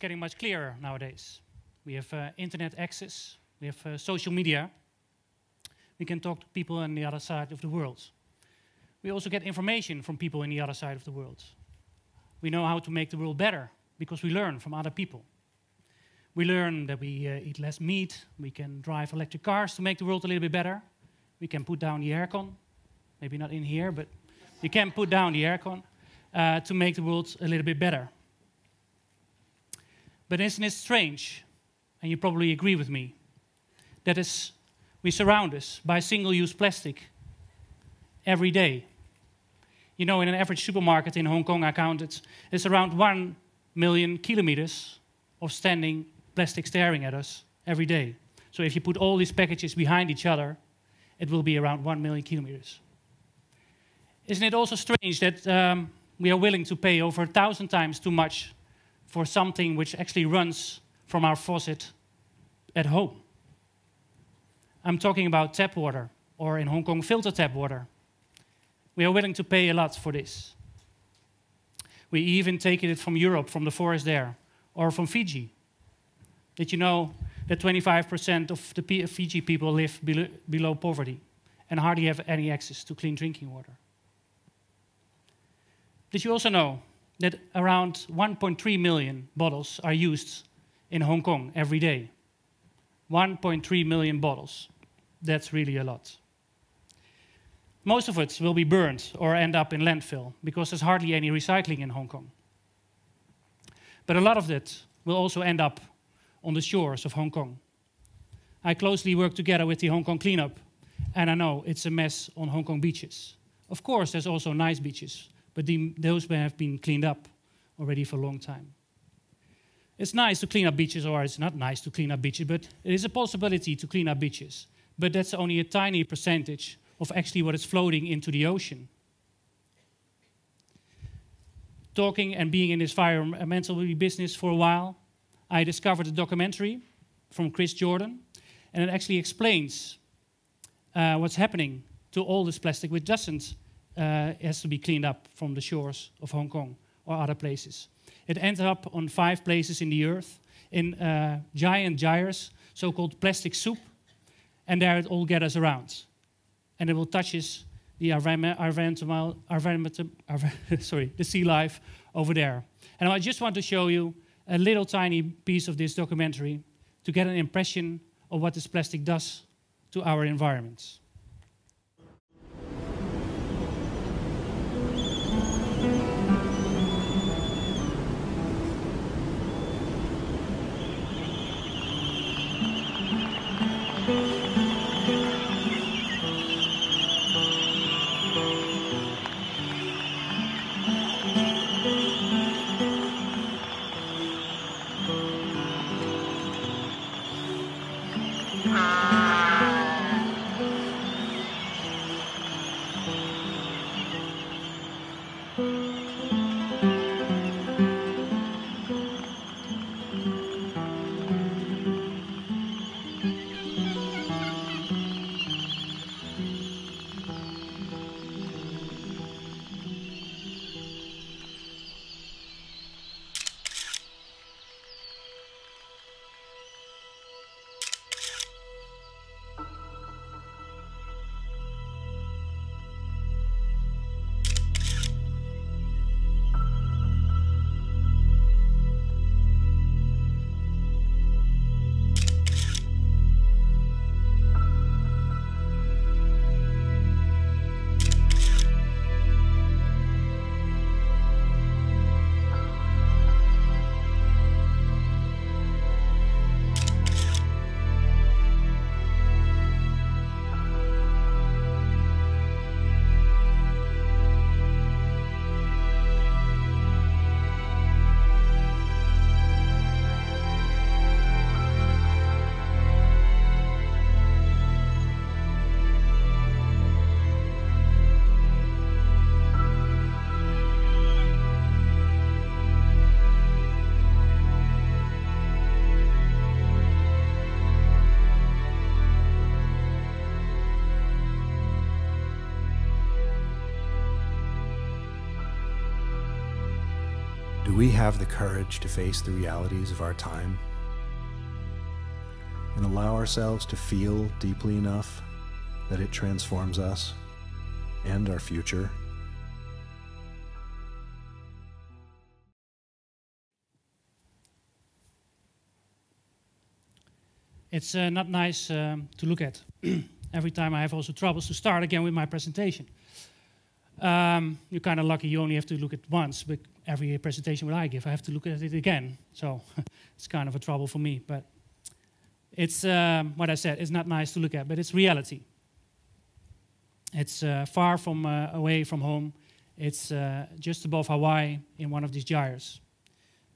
getting much clearer nowadays. We have internet access, we have social media. We can talk to people on the other side of the world. We also get information from people on the other side of the world. We know how to make the world better because we learn from other people. We learn that we eat less meat, we can drive electric cars to make the world a little bit better. We can put down the aircon, maybe not in here, but you can put down the aircon to make the world a little bit better. But isn't it strange, and you probably agree with me, that we surround us by single-use plastic every day. You know, in an average supermarket in Hong Kong, I counted, it's around 1 million kilometers of standing plastic staring at us every day. So if you put all these packages behind each other, it will be around 1 million kilometers. Isn't it also strange that we are willing to pay over 1,000 times too much for something which actually runs from our faucet at home? I'm talking about tap water, or in Hong Kong, filter tap water. We are willing to pay a lot for this. We even take it from Europe, from the forest there, or from Fiji. Did you know that 25% of the Fiji people live below poverty and hardly have any access to clean drinking water? Did you also know that around 1.3 million bottles are used in Hong Kong every day? 1.3 million bottles. That's really a lot. Most of it will be burned or end up in landfill because there's hardly any recycling in Hong Kong. But a lot of it will also end up on the shores of Hong Kong. I closely work together with the Hong Kong cleanup, and I know it's a mess on Hong Kong beaches. Of course, there's also nice beaches, but those have been cleaned up already for a long time. It's nice to clean up beaches, or it's not nice to clean up beaches, but it is a possibility to clean up beaches. But that's only a tiny percentage of actually what is floating into the ocean. Talking and being in this environmental business for a while, I discovered a documentary from Chris Jordan, and it actually explains what's happening to all this plastic which doesn't has to be cleaned up from the shores of Hong Kong or other places. It ends up on 5 places in the earth, in giant gyres, so-called plastic soup, and there it all gathers around. And it will touch the the sea life over there. And I just want to show you a little tiny piece of this documentary to get an impression of what this plastic does to our environments. we have the courage to face the realities of our time and allow ourselves to feel deeply enough that it transforms us and our future? It's not nice to look at. Every time I have also troubles to start again with my presentation. You're kind of lucky you only have to look at once, but every presentation that I give, I have to look at it again. So it's kind of a trouble for me. But it's what I said, it's not nice to look at, but it's reality. It's far from away from home. It's just above Hawaii in one of these gyres.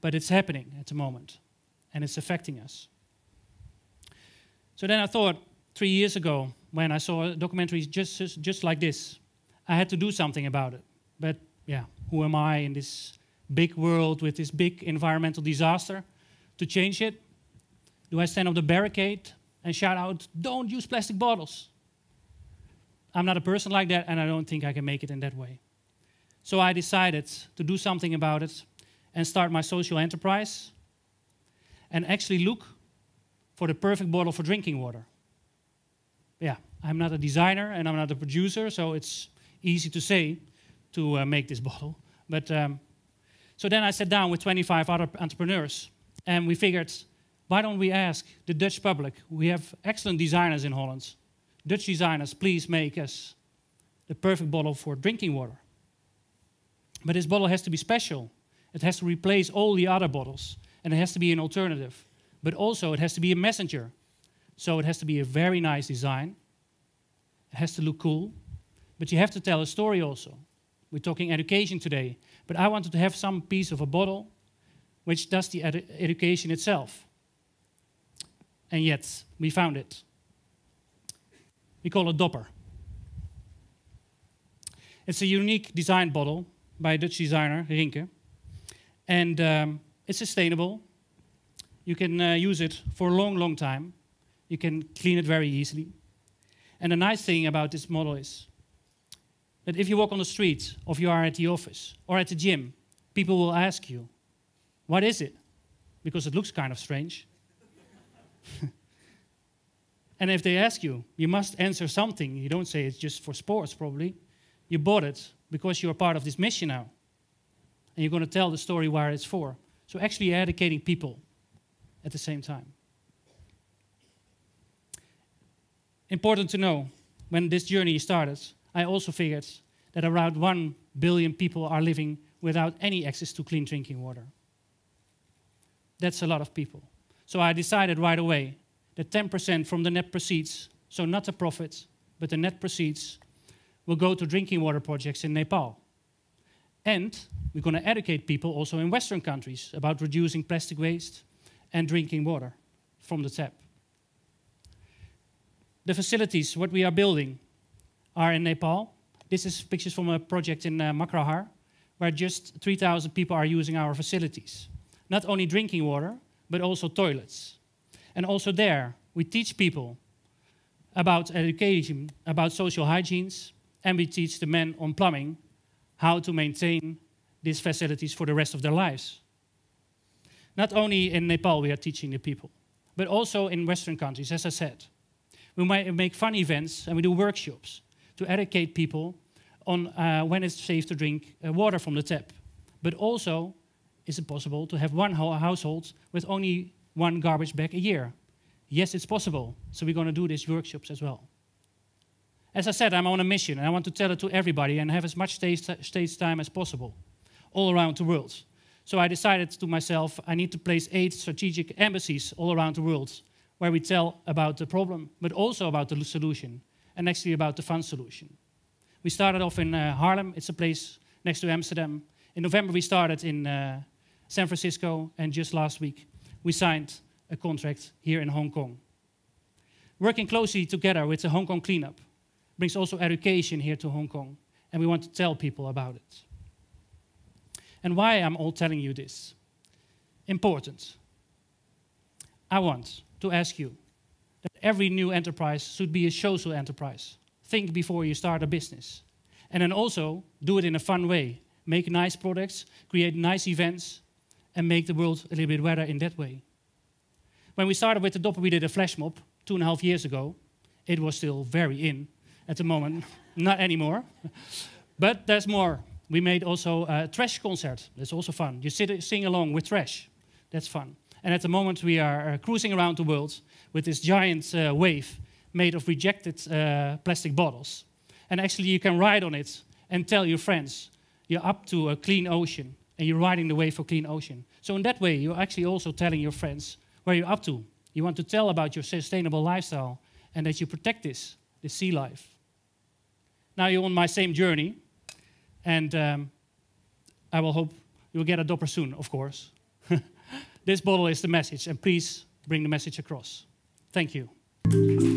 But it's happening at the moment, and it's affecting us. So then I thought, 3 years ago, when I saw a documentary just like this, I had to do something about it. But yeah, who am I in this big world with this big environmental disaster to change it? Do I stand on the barricade and shout out, don't use plastic bottles? I'm not a person like that, and I don't think I can make it in that way. So I decided to do something about it and start my social enterprise and actually look for the perfect bottle for drinking water. Yeah, I'm not a designer and I'm not a producer, so it's easy to say to make this bottle. But so then I sat down with 25 other entrepreneurs and we figured, why don't we ask the Dutch public? We have excellent designers in Holland. Dutch designers, please make us the perfect bottle for drinking water. But this bottle has to be special. It has to replace all the other bottles and it has to be an alternative. But also it has to be a messenger. So it has to be a very nice design. It has to look cool. But you have to tell a story also. We're talking education today. But I wanted to have some piece of a bottle which does the education itself. And yet, we found it. We call it Dopper. It's a unique design bottle by a Dutch designer, Rinke. And it's sustainable. You can use it for a long, long time. You can clean it very easily. And the nice thing about this model is that if you walk on the street, or if you are at the office, or at the gym, people will ask you, what is it? Because it looks kind of strange. And if they ask you, you must answer something. You don't say it's just for sports, probably. You bought it because you're part of this mission now. And you're going to tell the story where it's for. So actually educating people at the same time. Important to know, when this journey started, I also figured that around 1 billion people are living without any access to clean drinking water. That's a lot of people. So I decided right away that 10% from the net proceeds, so not the profit, but the net proceeds, will go to drinking water projects in Nepal. And we're going to educate people also in Western countries about reducing plastic waste and drinking water from the tap. The facilities, what we are building, are in Nepal. This is pictures from a project in Makrahar, where just 3,000 people are using our facilities. Not only drinking water, but also toilets. And also there, we teach people about education, about social hygienes, and we teach the men on plumbing how to maintain these facilities for the rest of their lives. Not only in Nepal we are teaching the people, but also in Western countries, as I said. We might make fun events and we do workshops to educate people on when it's safe to drink water from the tap. But also, is it possible to have one household with only one garbage bag a year? Yes, it's possible. So we're going to do these workshops as well. As I said, I'm on a mission and I want to tell it to everybody and have as much stage time as possible all around the world. So I decided to myself, I need to place 8 strategic embassies all around the world where we tell about the problem, but also about the solution, and actually about the fun solution. We started off in Haarlem. It's a place next to Amsterdam. In November, we started in San Francisco, and just last week, we signed a contract here in Hong Kong. Working closely together with the Hong Kong cleanup brings also education here to Hong Kong, and we want to tell people about it. And why I'm all telling you this? Important. I want to ask you that every new enterprise should be a social enterprise. Think before you start a business. And then also do it in a fun way. Make nice products, create nice events, and make the world a little bit better in that way. When we started with the Dopper, we did a flash mob 2.5 years ago. It was still very in at the moment, not anymore. But there's more. We made also a trash concert. That's also fun. You sing along with trash. That's fun. And at the moment we are cruising around the world with this giant wave made of rejected plastic bottles. And actually you can ride on it and tell your friends you're up to a clean ocean and you're riding the wave for clean ocean. So in that way you're actually also telling your friends where you're up to. You want to tell about your sustainable lifestyle and that you protect this sea life. Now you're on my same journey, and I will hope you'll get a Dopper soon, of course. This bottle is the message, and please bring the message across. Thank you.